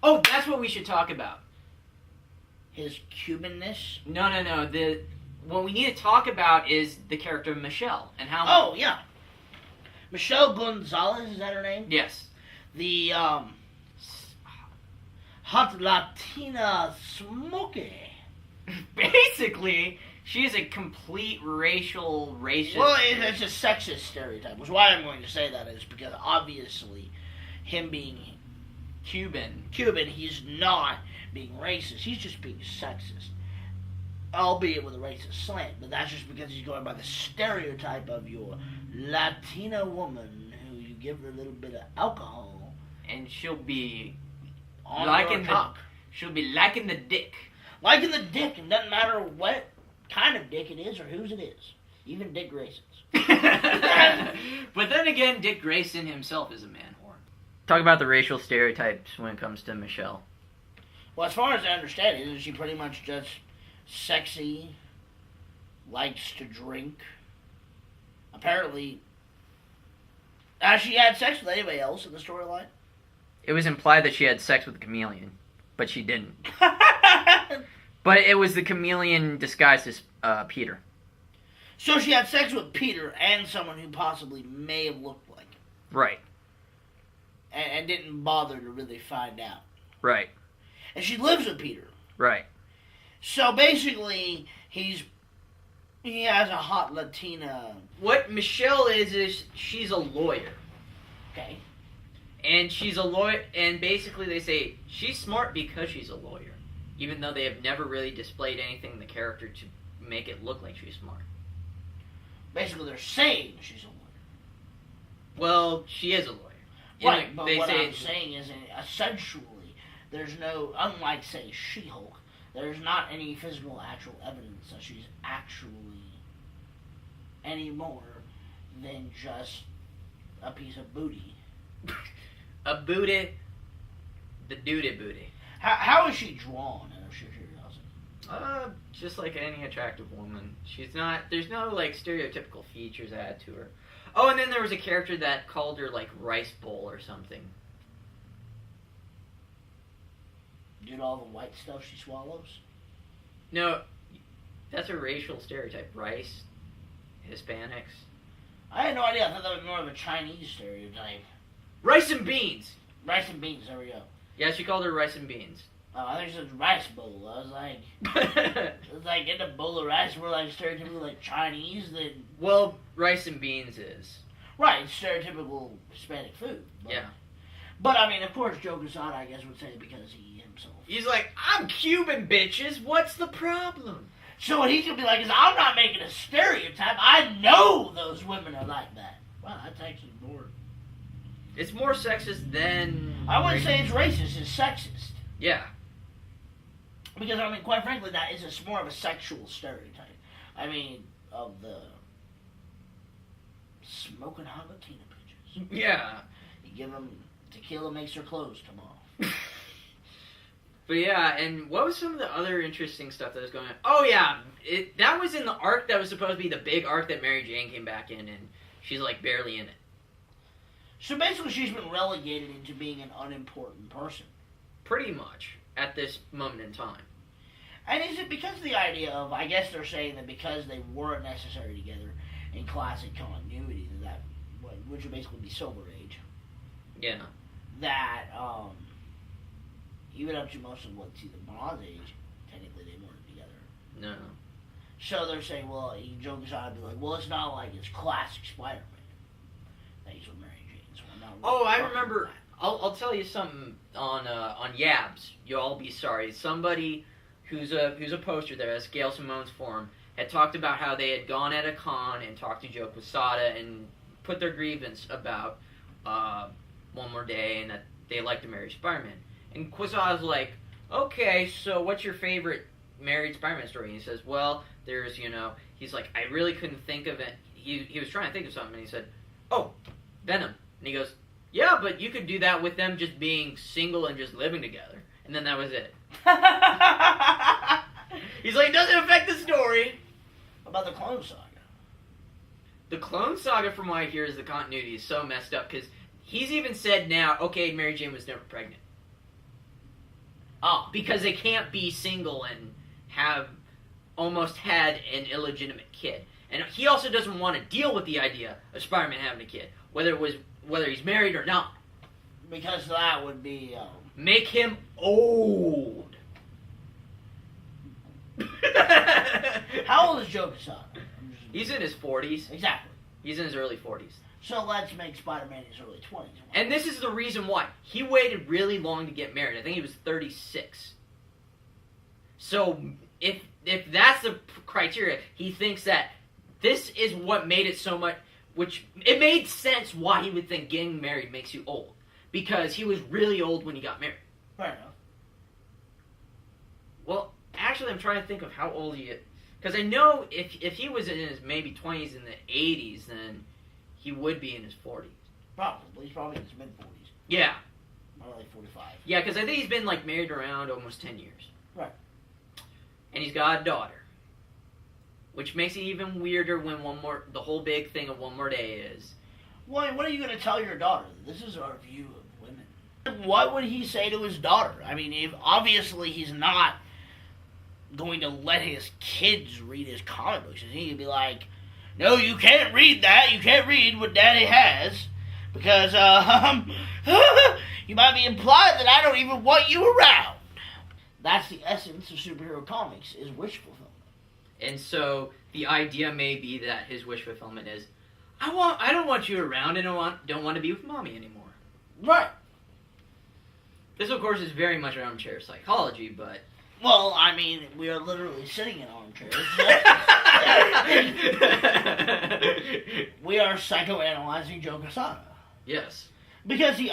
Oh, that's what we should talk about. His Cubanness? No. What we need to talk about is the character of Michele and how. Oh yeah, Michele Gonzales, is that her name? Yes. The hot Latina smoky. Basically, she's a complete racist. Well, it's a sexist stereotype. Which why I'm going to say that is because obviously, him being Cuban, he's not being racist. He's just being sexist, albeit with a racist slant. But that's just because he's going by the stereotype of your Latina woman who you give her a little bit of alcohol, and she'll be on liking her cock. She'll be liking the dick. Liking the dick, and doesn't matter what kind of dick it is or whose it is. Even Dick Grayson's. But then again, Dick Grayson himself is a man whore. Talk about the racial stereotypes when it comes to Michele. Well, as far as I understand it, isn't she pretty much just sexy, likes to drink? Apparently, has she had sex with anybody else in the storyline? It was implied that she had sex with the chameleon, but she didn't. But it was the chameleon disguised as Peter. So she had sex with Peter and someone who possibly may have looked like him. Right. And didn't bother to really find out. Right. And she lives with Peter. Right. So basically, he has a hot Latina. What Michele is she's a lawyer. Okay. And she's a lawyer, and basically they say she's smart because she's a lawyer. Even though they have never really displayed anything in the character to make it look like she's smart. Basically, they're saying she's a lawyer. Well, she is a lawyer. Right, but what I'm saying is, essentially, there's no, unlike, say, She-Hulk, there's not any physical, actual evidence that she's actually any more than just a piece of booty. A booty. The duty booty. How is she drawn, out of sheer curiosity? Just like any attractive woman. She's not, there's no, like, stereotypical features added to her. Oh, and then there was a character that called her, like, Rice Bowl or something. Did all the white stuff she swallows? No, that's a racial stereotype. Rice, Hispanics. I had no idea. I thought that was more of a Chinese stereotype. Rice and beans! Rice and beans, there we go. Yeah, she called her rice and beans. Oh, I think it was rice bowl. I was like, it's like in a bowl of rice, we're like stereotypical like Chinese. Then well, rice and beans is right, stereotypical Hispanic food. But, yeah. But I mean, of course, Joe Quesada, I guess, would say because he himself. He's like, I'm Cuban, bitches. What's the problem? So what he's gonna be like is, I'm not making a stereotype. I know those women are like that. Wow, that's actually more. It's more sexist than... I wouldn't say it's racist, it's sexist. Yeah. Because, I mean, quite frankly, that is just more of a sexual stereotype. I mean, of the smoking hot Latina bitches. Yeah. You give them tequila makes their clothes come off. But yeah, and what was some of the other interesting stuff that was going on? Oh yeah, that was in the arc that was supposed to be the big arc that Mary Jane came back in, and she's like barely in it. So basically she's been relegated into being an unimportant person. Pretty much, at this moment in time. And is it because of the idea of, I guess they're saying that because they weren't necessary together in classic continuity, which would basically be Silver Age. Yeah. That, even up to most of what's either Bronze Age, technically they weren't together. No. So they're saying, well, Joe Quesada would be like, well, it's not like it's classic Spider-Man that he's with Mary Jane. So I'm not really I remember. I'll tell you something on Yabs. You'll all be sorry. Somebody who's a poster there, as Gail Simone's forum, had talked about how they had gone at a con and talked to Joe Quesada and put their grievance about One More Day and that they liked to marry Spider-Man. And Quesada's like, okay, so what's your favorite married Spider-Man story? And he says, well, there's, he's like, I really couldn't think of it. He was trying to think of something, and he said, oh, Venom. And he goes, yeah, but you could do that with them just being single and just living together. And then that was it. He's like, it doesn't affect the story. About the Clone Saga. The Clone Saga, from what I hear, is the continuity is so messed up, because he's even said now, okay, Mary Jane was never pregnant. Because they can't be single and have almost had an illegitimate kid. And he also doesn't want to deal with the idea of Spider-Man having a kid, whether he's married or not. Because that would be... Make him old. How old is Joe Quesada? He's in his 40s. Exactly. He's in his early 40s. So let's make Spider-Man in his early 20s. And this is the reason why. He waited really long to get married. I think he was 36. So if that's the criteria, he thinks that this is what made it so much... Which, it made sense why he would think getting married makes you old. Because he was really old when he got married. Fair enough. Well, actually, I'm trying to think of how old he is. Because I know if he was in his maybe 20s in the 80s, then he would be in his 40s. Probably. He's probably in his mid-40s. Yeah. Or like 45. Yeah, because I think he's been like married around almost 10 years. Right. And he's got a daughter. Which makes it even weirder when the whole big thing of One More Day is... Well, what are you going to tell your daughter? This is our view of women. What would he say to his daughter? I mean, if obviously he's not going to let his kids read his comic books. He'd be like, no, you can't read that. You can't read what Daddy has. Because, you might be implied that I don't even want you around. That's the essence of superhero comics, is wish fulfillment. And so, the idea may be that his wish fulfillment is, I don't want you around and don't want to be with Mommy anymore. Right. This, of course, is very much armchair psychology, but... Well, I mean, we are literally sitting in armchairs. We are psychoanalyzing Joe Quesada. Yes. Because he